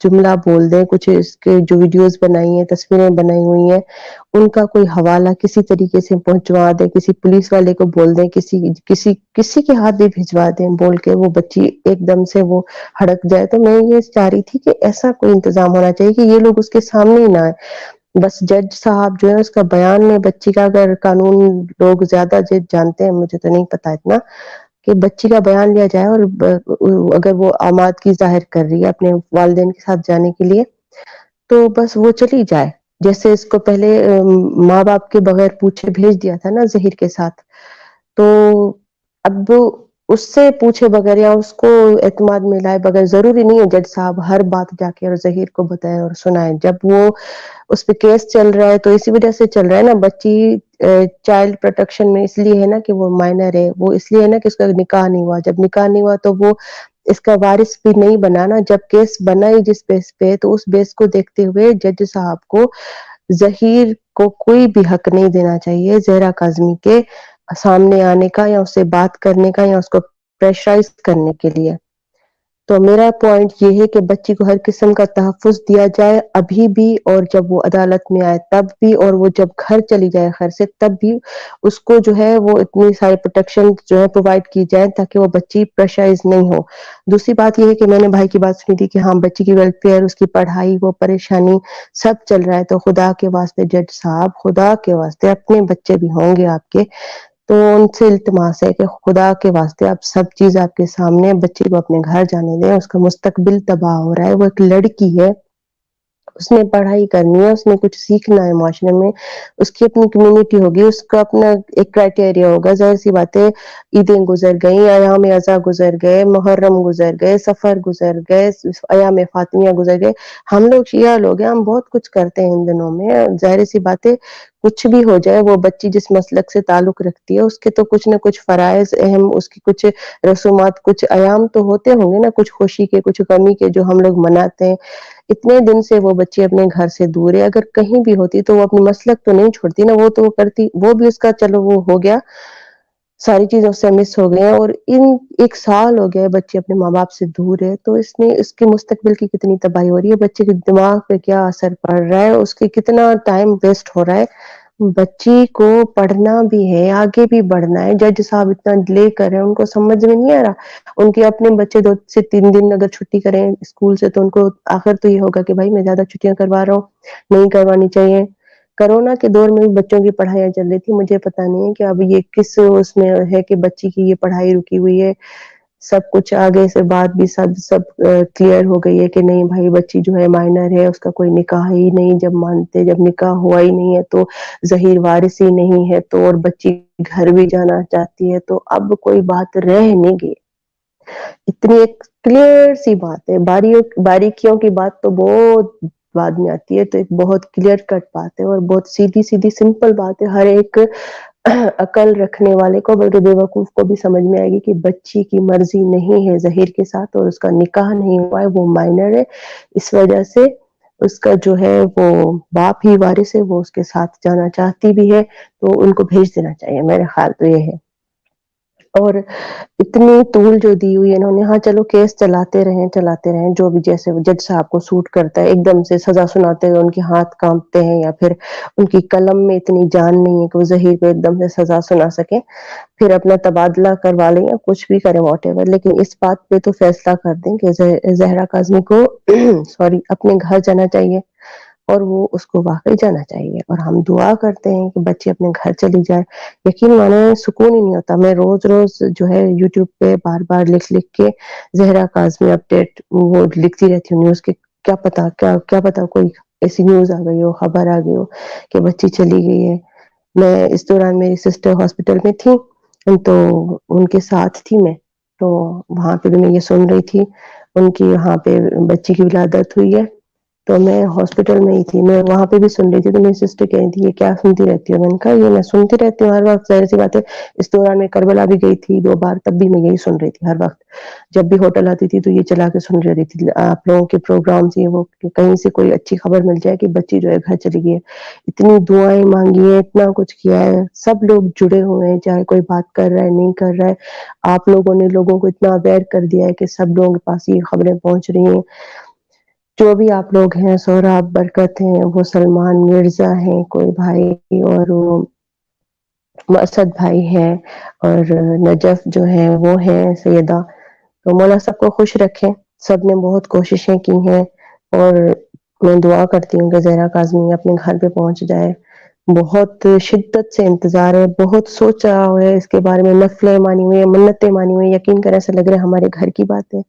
جملہ بول دیں، کچھ اس کے جو ویڈیوز بنائی ہیں، تصویریں بنائی ہوئی ہیں، ان کا کوئی حوالہ کسی طریقے سے پہنچوا دیں، کسی پولیس والے کو بول دیں، کسی کے ہاتھ بھی بھجوا دیں بول کے وہ بچی ایک دم سے وہ ہڑک جائے. تو میں یہ چاہ رہی تھی کہ ایسا کوئی انتظام ہونا چاہیے کہ یہ لوگ اس کے سامنے ہی نہ آئے. بس جج صاحب جو ہے اس کا بیان میں بچی کا، اگر قانون لوگ زیادہ جانتے ہیں، مجھے تو نہیں پتا اتنا، کہ بچی کا بیان لیا جائے اور اگر وہ آمادگی ظاہر کر رہی ہے اپنے والدین کے ساتھ جانے کے لیے تو بس وہ چلی جائے. جیسے اس کو پہلے ماں باپ کے بغیر پوچھے بھیج دیا تھا نا ظہیر کے ساتھ، تو اب اس سے پوچھے بغیر یا اس کو اعتماد میں لائے بغیر، ضروری نہیں ہے جج صاحب ہر بات جا کے اور ظہیر کو بتائیں اور سنائیں. جب وہ اس پہ کیس چل رہا ہے تو اسی وجہ سے چل رہا ہے نا. بچی چائلڈ پروٹیکشن میں اس لیے ہے نا کہ وہ مائنر ہے، وہ اس لیے ہے نا کہ اس کا نکاح نہیں ہوا. جب نکاح نہیں ہوا تو وہ اس کا وارث بھی نہیں بنا نا. جب کیس بنا ہی جس بیس پہ، تو اس بیس کو دیکھتے ہوئے جج صاحب کو ظہیر کو کوئی بھی حق نہیں دینا چاہیے زہرا کاظمی کے سامنے آنے کا یا اس سے بات کرنے کا یا اس کو پریشرائز کرنے کے لیے. تو میرا پوائنٹ یہ ہے کہ بچی کو ہر قسم کا تحفظ دیا جائے ابھی بھی، اور جب وہ عدالت میں آئے تب بھی، اور وہ جب گھر چلی جائے گھر سے تب بھی اس کو جو ہے وہ اتنی ساری پروٹیکشن جو ہے پرووائڈ کی جائے تاکہ وہ بچی پریشرائز نہیں ہو. دوسری بات یہ ہے کہ میں نے بھائی کی بات سنی تھی کہ ہاں بچی کی ویلفیئر، اس کی پڑھائی، وہ پریشانی سب چل رہا ہے. تو خدا کے واسطے جج صاحب، خدا کے واسطے، اپنے بچے بھی ہوں گے آپ کے، تو ان سے التماس ہے کہ خدا کے واسطے آپ سب چیز آپ کے سامنے، بچے کو اپنے گھر جانے دیں. اس کا مستقبل تباہ ہو رہا ہے. وہ ایک لڑکی ہے، اس نے پڑھائی کرنی ہے، اس نے کچھ سیکھنا ہے معاشرے میں، اس کی اپنی کمیونٹی ہوگی، اس کا اپنا ایک کرائٹیریا ہوگا. ظاہر سی بات ہے عیدیں گزر گئیں، ایام ازاں گزر گئے، محرم گزر گئے، سفر گزر گئے، ایام فاطمیہ گزر گئے. ہم لوگ شیعہ لوگ ہیں، ہم بہت کچھ کرتے ہیں ان دنوں میں. ظاہر سی بات ہے کچھ بھی ہو جائے، وہ بچی جس مسلک سے تعلق رکھتی ہے اس کے تو کچھ نہ کچھ فرائض اہم، اس کی کچھ رسومات، کچھ ایام تو ہوتے ہوں گے نا، کچھ خوشی کے، کچھ غمی کے، جو ہم لوگ مناتے ہیں. اتنے دن سے وہ بچی اپنے گھر سے دور ہے، اگر کہیں بھی ہوتی تو وہ اپنی مسلک تو نہیں چھوڑتی نا. وہ تو وہ کرتی، وہ بھی اس کا چلو وہ ہو گیا، ساری چیزیں اس سے مس ہو گئی ہیں. اور ایک سال ہو گیا بچے اپنے ماں باپ سے دور ہے، تو اس میں اس کے مستقبل کی کتنی تباہی ہو رہی ہے، بچے کے دماغ پہ کیا اثر پڑ رہا ہے، اس کے کتنا ٹائم ویسٹ ہو رہا ہے. بچی کو پڑھنا بھی ہے، آگے بھی بڑھنا ہے. جج صاحب اتنا ڈیلے کر رہے ہیں، ان کو سمجھ میں نہیں آ رہا. ان کے اپنے بچے 2 سے 3 دن اگر چھٹی کریں اسکول سے تو ان کو آخر تو یہ ہوگا کہ بھائی میں زیادہ چھٹیاں کروا رہا ہوں، نہیں کروانی چاہیے. کرونا کے دور میں بھی بچوں کی پڑھائیاں چل رہی تھی. مجھے پتا نہیں ہے کہ اب یہ کس اس میں ہے کہ بچی کی یہ پڑھائی رکی ہوئی ہے. سب کچھ آگے سے بات بھی سب کلیئر ہو گئی ہے کہ نہیں بھائی بچی جو ہے مائنر ہے، اس کا کوئی نکاح ہی نہیں. جب مانتے، جب نکاح ہوا ہی نہیں ہے تو ظہیر وارث ہی نہیں ہے، تو اور بچی گھر بھی جانا چاہتی ہے، تو اب کوئی بات رہ نہیں گئی. اتنی ایک کلیئر سی بات ہے. باریکیوں کی بات تو بہت بعد میں آتی ہے، تو ایک بہت کلیئر کٹ بات ہے اور بہت سیدھی سیدھی سمپل بات ہے. ہر ایک عقل رکھنے والے کو، بلکہ بے وقوف کو بھی سمجھ میں آئے گی کہ بچی کی مرضی نہیں ہے ظہیر کے ساتھ، اور اس کا نکاح نہیں ہوا ہے، وہ مائنر ہے. اس وجہ سے اس کا جو ہے وہ باپ ہی وارث ہے، وہ اس کے ساتھ جانا چاہتی بھی ہے، تو ان کو بھیج دینا چاہیے. میرا خیال تو یہ ہے. اور اتنی طول جو دی ہوئی ہے انہوں نے، ہاں چلو کیس چلاتے رہیں جو بھی جیسے جج صاحب کو سوٹ کرتا ہے. ایک دم سے سزا سناتے ہوئے ان کے ہاتھ کانپتے ہیں، یا پھر ان کی قلم میں اتنی جان نہیں ہے کہ وہ ظہیر کو ایک دم سے سزا سنا سکے، پھر اپنا تبادلہ کروا لیں یا کچھ بھی کریں واٹ ایور. لیکن اس بات پہ تو فیصلہ کر دیں کہ زہرا کاظمی کو اپنے گھر جانا چاہیے، اور وہ اس کو واقعی جانا چاہیے. اور ہم دعا کرتے ہیں کہ بچے اپنے گھر چلی جائے. یقین مانے سکون ہی نہیں ہوتا. میں روز جو ہے یوٹیوب پہ بار بار لکھ کے زہرا کاظمی اپڈیٹ وہ لکھتی رہتی ہوں نیوز کے. کیا پتا کوئی ایسی نیوز آ گئی ہو، خبر آ گئی ہو کہ بچی چلی گئی ہے. میں اس دوران میری سسٹر ہاسپٹل میں تھی، تو ان کے ساتھ تھی میں، تو وہاں پہ بھی میں یہ سن رہی تھی ان کی وہاں پہ بچی کی ولادت ہوئی ہے. تو میں ہاسپٹل میں ہی تھی، میں وہاں پہ بھی سن رہی تھی. تو میری سسٹر کہہ رہی تھی یہ کیا سنتی رہتی ہے؟ میں نے کہا یہ میں سنتی رہتی ہوں ہر وقت، ظاہر سی بات ہے. اس دوران میں کربلا بھی گئی تھی 2 بار، تب بھی میں یہی سن رہی تھی ہر وقت. جب بھی ہوٹل آتی تھی تو یہ چلا کے سن رہی تھی. آپ لوگوں کے پروگرامز یہ وہ کہیں سے کوئی اچھی خبر مل جائے کہ بچی جو ہے گھر چلی گئی ہے. اتنی دعائیں مانگی ہیں، اتنا کچھ کیا ہے، سب لوگ جڑے ہوئے ہیں، چاہے کوئی بات کر رہا ہے نہیں کر رہا ہے. آپ لوگوں نے لوگوں کو اتنا اویئر کر دیا ہے کہ سب لوگوں کے پاس یہ خبریں پہنچ رہی ہیں. جو بھی آپ لوگ ہیں، سہراب برکت ہیں، وہ سلمان مرزا ہیں کوئی بھائی، اور وہ اسد بھائی ہیں، اور نجف جو ہیں وہ ہیں سیدہ، تو مولا سب کو خوش رکھے. سب نے بہت کوششیں کی ہیں، اور میں دعا کرتی ہوں کہ زہرا کاظمی اپنے گھر پہ پہنچ جائے. بہت شدت سے انتظار ہے، بہت سوچا ہوا ہے اس کے بارے میں، نفلیں مانی ہوئی ہیں، منتیں مانی ہوئی ہیں. یقین کریں ایسا لگ رہا ہے ہمارے گھر کی بات ہے.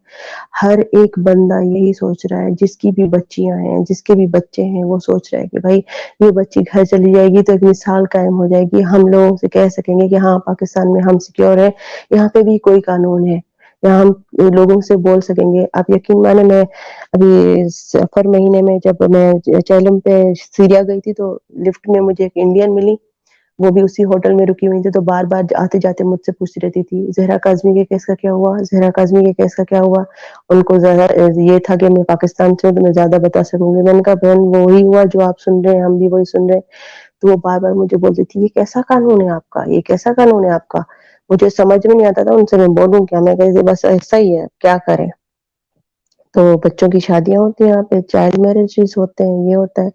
ہر ایک بندہ یہی سوچ رہا ہے، جس کی بھی بچیاں ہیں، جس کے بھی بچے ہیں، وہ سوچ رہا ہے کہ بھائی یہ بچی گھر چلی جائے گی تو ایک مثال قائم ہو جائے گی. ہم لوگوں سے کہہ سکیں گے کہ ہاں پاکستان میں ہم سیکیور ہیں، یہاں پہ بھی کوئی قانون ہے، یہاں ہم لوگوں سے بول سکیں گے. آپ یقین مانے، میں ابھی سفر مہینے میں جب میں چیلم پہ سیریا گئی تھی تو لفٹ میں مجھے ایک انڈین ملی، وہ بھی اسی ہوٹل میں رکی ہوئی تھی. تو بار بار آتے جاتے مجھ سے پوچھتی رہتی تھی زہرا کاظمی کے کیس کا کیا ہوا، زہرا کاظمی کے کیس کا کیا ہوا. ان کو زیادہ یہ تھا کہ میں پاکستان سے ہوں تو میں زیادہ بتا سکوں گی. میں نے کہا بہن وہی ہوا جو آپ سن رہے ہیں، ہم بھی وہی سن رہے ہیں. تو وہ بار بار مجھے بولتی تھی یہ کیسا قانون ہے آپ کا، یہ کیسا قانون ہے آپ کا. مجھے سمجھ میں نہیں آتا تھا ان سے میں بولوں کیا. میں کہتی بس ایسا ہی ہے، کیا کریں. تو بچوں کی شادیاں ہوتی ہیں یہاں پہ، چائلڈ میرجز ہوتے ہیں، یہ ہوتا ہے.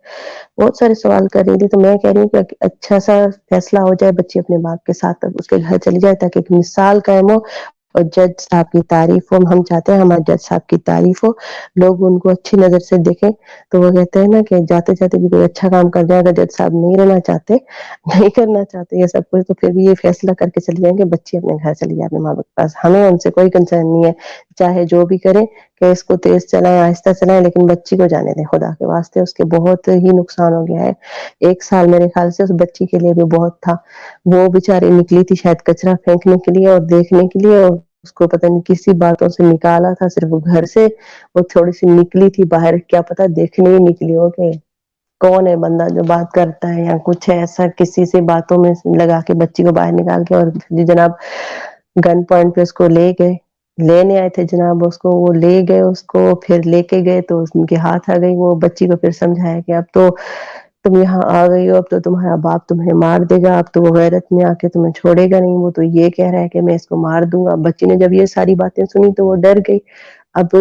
بہت سارے سوال کر رہی تھی. تو میں کہہ رہی ہوں کہ اچھا سا فیصلہ ہو جائے، بچی اپنے باپ کے ساتھ اس کے گھر چلی جائے تاکہ ایک مثال قائم ہو، اور جج صاحب کی تعریف ہو. ہم چاہتے ہیں ہمارے جج صاحب کی تعریف ہو، لوگ ان کو اچھی نظر سے دیکھیں. تو وہ کہتے ہیں نا کہ جاتے جاتے بھی کوئی اچھا کام کر جائے گا، جج صاحب نہیں رہنا چاہتے، نہیں کرنا چاہتے یہ سب کچھ، تو پھر بھی یہ فیصلہ کر کے چلے جائیں گے بچے اپنے گھر چلی جائے اپنے ماں باپ کے پاس. ہمیں ان سے کوئی کنسرن نہیں ہے، چاہے جو بھی کریں کہ اس کو تیز چلائیں آہستہ چلائیں، لیکن بچی کو جانے دیں خدا کے واسطے. اس کے بہت ہی نقصان ہو گیا ہے. 1 سال میرے خیال سے اس بچی کے لیے بھی بہت تھا. وہ بیچاری نکلی تھی شاید کچرا پھینکنے کے لیے اور دیکھنے کے لیے، اور اس کو پتہ نہیں کسی باتوں سے نکالا تھا صرف وہ گھر سے. وہ تھوڑی سی نکلی تھی باہر، کیا پتا دیکھنے ہی نکلی ہو کہ کون ہے بندہ جو بات کرتا ہے یا کچھ ہے ایسا، کسی سے باتوں میں لگا کے بچی کو باہر نکال کے. اور جی جناب گن پوائنٹ پہ اس کو لے گئے، لینے آئے تھے جناب اس کو، وہ لے گئے اس کو، پھر لے کے گئے تو ان کے ہاتھ آ گئی. وہ بچی کو پھر سمجھایا کہ اب تو تم یہاں آ گئی ہو، اب تو تمہارا باپ تمہیں مار دے گا، اب تو وہ غیرت میں آ کے تمہیں چھوڑے گا نہیں. وہ تو یہ کہہ رہا ہے کہ میں اس کو مار دوں گا. بچی نے جب یہ ساری باتیں سنی تو وہ ڈر گئی. اب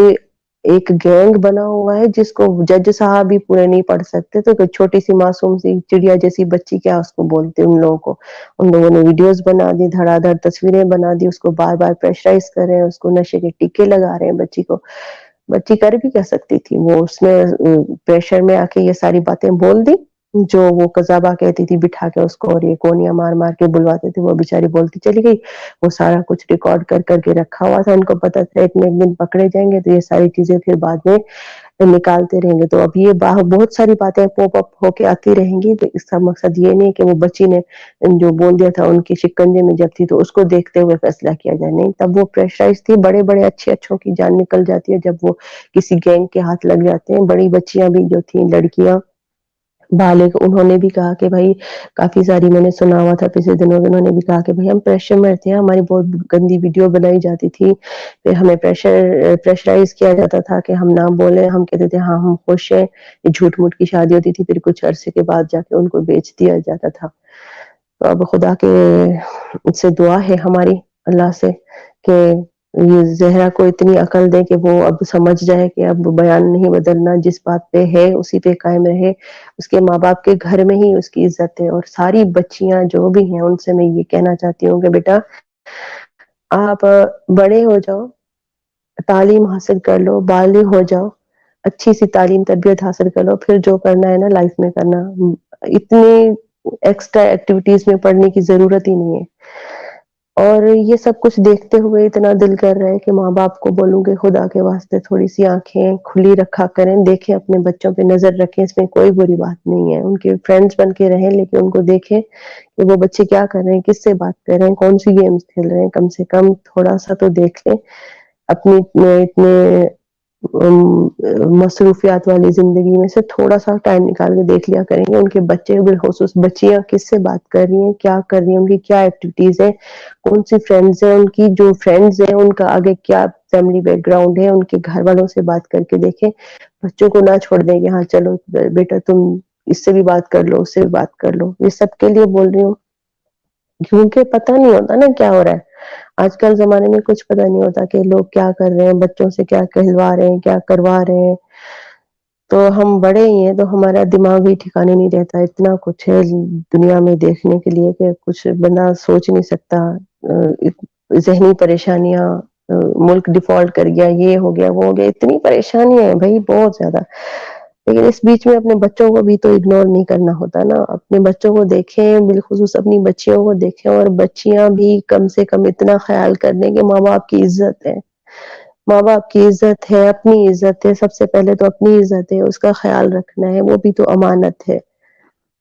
ایک گینگ بنا ہوا ہے جس کو جج صاحب بھی پورے نہیں پڑھ سکتے، تو چھوٹی سی معصوم سی چڑیا جیسی بچی کیا اس کو بولتے ان لوگوں کو. ان لوگوں نے ویڈیوز بنا دی، دھڑا دھڑ تصویریں بنا دی، اس کو بار بار پریشرائز کر رہے ہیں، اس کو نشے کے ٹیکے لگا رہے ہیں بچی کو. بچی کر بھی کیا سکتی تھی، وہ اس نے پریشر میں آ کے یہ ساری باتیں بول دی جو وہ قذابہ کہتی تھی بٹھا کے اس کو، اور یہ کونیاں مار مار کے بلواتے تھے. وہ بیچاری بولتی چلی گئی. وہ سارا کچھ ریکارڈ کر کر کے رکھا ہوا تھا. ان کو پتا تھا ایک نہ ایک دن پکڑے جائیں گے تو یہ ساری چیزیں پھر بعد میں نکالتے رہیں گے. تو اب یہ بہت ساری باتیں پوپ اپ ہو کے آتی رہیں گی. تو اس کا مقصد یہ نہیں کہ وہ بچی نے جو بول دیا تھا ان کی شکنجے میں جب تھی تو اس کو دیکھتے ہوئے فیصلہ کیا جائے. نہیں، تب وہ پریشرائز تھی. بڑے بڑے اچھے اچھوں کی جان نکل جاتی ہے جب وہ کسی گینگ کے ہاتھ لگ جاتے ہیں. بڑی بچیاں بھی جو تھیں، لڑکیاں بالغ، انہوں نے بھی کہا کہ بھائی کافی ساری میں نے سنا ہوا تھا پچھلے دنوں میں، انہوں نے بھی کہا کہ بھائی ہم پریشر میں رہتے ہیں، ہماری بہت گندی ویڈیو بنائی جاتی تھی، پھر ہمیں پریشرائز کیا جاتا تھا کہ ہم نہ بولیں. ہم کہتے تھے ہاں ہم خوش ہیں. یہ جھوٹ موٹ کی شادی ہوتی تھی، پھر کچھ عرصے کے بعد جا کے ان کو بیچ دیا جاتا تھا. تو اب خدا کے سے دعا ہے ہماری اللہ سے کہ یہ زہرا کو اتنی عقل دے کہ وہ اب سمجھ جائے کہ اب بیان نہیں بدلنا، جس بات پہ ہے اسی پہ قائم رہے. اس کے ماں باپ کے گھر میں ہی اس کی عزت ہے. اور ساری بچیاں جو بھی ہیں ان سے میں یہ کہنا چاہتی ہوں کہ بیٹا آپ بڑے ہو جاؤ، تعلیم حاصل کر لو، بالغ ہو جاؤ، اچھی سی تعلیم تربیت حاصل کر لو، پھر جو کرنا ہے نا لائف میں کرنا. اتنی ایکسٹرا ایکٹیویٹیز میں پڑھنے کی ضرورت ہی نہیں ہے. اور یہ سب کچھ دیکھتے ہوئے اتنا دل کر رہا ہے کہ ماں باپ کو بولوں کہ خدا کے واسطے تھوڑی سی آنکھیں کھلی رکھا کریں، دیکھیں اپنے بچوں پہ نظر رکھیں. اس میں کوئی بری بات نہیں ہے، ان کے فرینڈس بن کے رہیں، لیکن ان کو دیکھیں کہ وہ بچے کیا کر رہے ہیں، کس سے بات کر رہے ہیں، کون سی گیمز کھیل رہے ہیں. کم سے کم تھوڑا سا تو دیکھ لیں. اپنی اتنے مصروفیات والی زندگی میں سے تھوڑا سا ٹائم نکال کے دیکھ لیا کریں گے ان کے بچے، بالخصوص بچیاں کس سے بات کر رہی ہیں، کیا کر رہی ہیں، ان کی کیا ایکٹیویٹیز ہیں، کون سی فرینڈز ہیں ان کی، جو فرینڈز ہیں ان کا آگے کیا فیملی بیک گراؤنڈ ہے، ان کے گھر والوں سے بات کر کے دیکھیں. بچوں کو نہ چھوڑ دیں کہ ہاں چلو بیٹا تم اس سے بھی بات کر لو، اس سے بھی بات کر لو. یہ سب کے لیے بول رہی ہوں کیونکہ پتہ نہیں ہوتا نا کیا ہو رہا ہے. آج کل زمانے میں کچھ پتہ نہیں ہوتا کہ لوگ کیا کر رہے ہیں، بچوں سے کیا کہلوا رہے ہیں، کیا کروا رہے ہیں. تو ہم بڑے ہی ہیں تو ہمارا دماغ بھی ٹھکانے نہیں رہتا، اتنا کچھ ہے دنیا میں دیکھنے کے لیے کہ کچھ بندہ سوچ نہیں سکتا، ذہنی پریشانیاں، ملک ڈیفالٹ کر گیا، یہ ہو گیا وہ ہو گیا، اتنی پریشانیاں ہیں بھائی بہت زیادہ. لیکن اس بیچ میں اپنے بچوں کو بھی تو اگنور نہیں کرنا ہوتا نا، اپنے بچوں کو دیکھیں، بالخصوص اپنی بچیوں کو دیکھیں، اور بچیاں بھی کم سے کم اتنا خیال کر لیں کہ ماں باپ کی عزت ہے، ماں باپ کی عزت ہے، اپنی عزت ہے، سب سے پہلے تو اپنی عزت ہے، اس کا خیال رکھنا ہے، وہ بھی تو امانت ہے.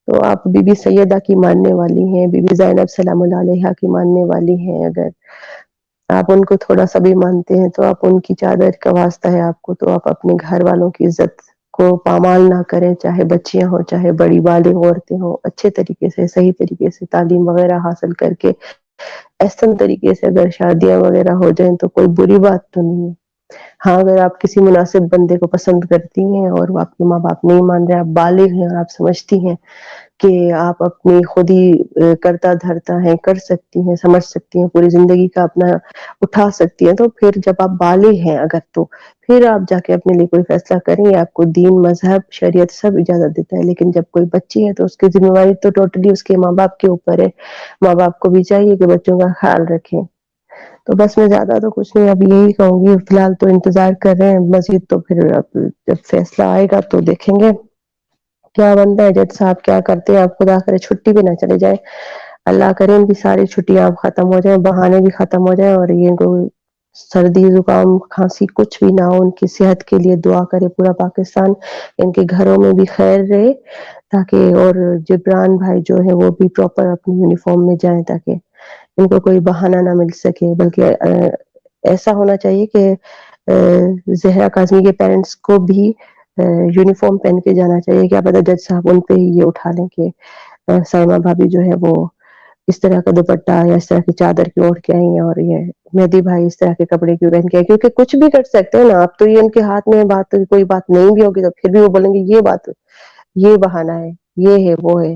تو آپ بی بی سیدہ کی ماننے والی ہیں، بی بی زینب سلام اللہ علیہا کی ماننے والی ہیں، اگر آپ ان کو تھوڑا سا بھی مانتے ہیں تو آپ ان کی چادر کا واسطہ ہے آپ کو، تو آپ اپنے گھر والوں کی عزت کو پامال نہ کریں، چاہے بچیاں ہوں چاہے بڑی بالغ عورتیں ہوں، اچھے طریقے سے صحیح طریقے سے تعلیم وغیرہ حاصل کر کے احسن طریقے سے اگر شادیاں وغیرہ ہو جائیں تو کوئی بری بات تو نہیں ہے. ہاں اگر آپ کسی مناسب بندے کو پسند کرتی ہیں اور آپ کے ماں باپ نہیں مان رہے، آپ بالغ ہیں اور آپ سمجھتی ہیں کہ آپ اپنی خود ہی کرتا دھرتا ہے، کر سکتی ہیں، سمجھ سکتی ہیں، پوری زندگی کا اپنا اٹھا سکتی ہیں، تو پھر جب آپ بالغ ہیں اگر تو پھر آپ جا کے اپنے لیے کوئی فیصلہ کریں، آپ کو دین مذہب شریعت سب اجازت دیتا ہے. لیکن جب کوئی بچی ہے تو اس کی ذمہ داری تو ٹوٹلی اس کے ماں باپ کے اوپر ہے. ماں باپ کو بھی چاہیے کہ بچوں کا خیال رکھیں. تو بس میں زیادہ تو کچھ نہیں اب یہی کہوں گی، فی الحال تو انتظار کر رہے ہیں مزید، تو پھر اب جب فیصلہ آئے گا تو دیکھیں گے کیا بنتا ہے. جج صاحب کیا کرتے ہیں، آپ خدا کرے چھٹی پہ نہ چلے جائیں، اللہ کرے ان کی ساری چھٹیاں اب ختم ہو جائیں، بہانے بھی ختم ہو جائیں، اور یہ سردی زکام کھانسی کچھ بھی نہ ہو. ان کی صحت کے لیے دعا کرے پورا پاکستان، ان کے گھروں میں بھی خیر رہے، تاکہ اور جبران بھائی جو ہے وہ بھی پراپر اپنی یونیفارم میں جائیں، تاکہ ان کو کوئی بہانہ نہ مل سکے. بلکہ ایسا ہونا چاہیے کہ زہرا کاظمی کے پیرنٹس کو بھی یونیفارم پہن کے جانا چاہیے. کیا پتہ جج صاحب ان پہ ہی یہ اٹھا لیں کہ سائمہ بھابھی جو ہے وہ اس طرح کا دوپٹہ یا اس طرح کی چادر کی اوڑھ کے آئی ہیں، اور یہ مہدی بھائی اس طرح کے کپڑے کیوں پہن کے آئے، کیونکہ کچھ بھی کر سکتے ہیں نا آپ. تو یہ ان کے ہاتھ میں بات، کوئی بات نہیں بھی ہوگی تو پھر بھی وہ بولیں گے یہ بات، یہ بہانہ ہے، یہ ہے وہ ہے.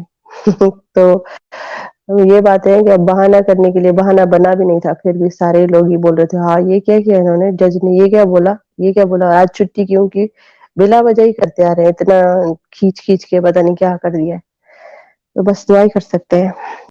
تو یہ بات ہے کہ اب بہانہ کرنے کے لیے بہانہ بنا بھی نہیں تھا، پھر بھی سارے لوگ ہی بول رہے تھے ہاں یہ کیا کیا انہوں نے، جج نے یہ کیا بولا، یہ کیا بولا، آج چھٹی کیوں کی، بلا وجہ ہی کرتے آ رہے ہیں، اتنا کھینچ کھینچ کے پتہ نہیں کیا کر دیا ہے. تو بس دعا ہی کر سکتے ہیں.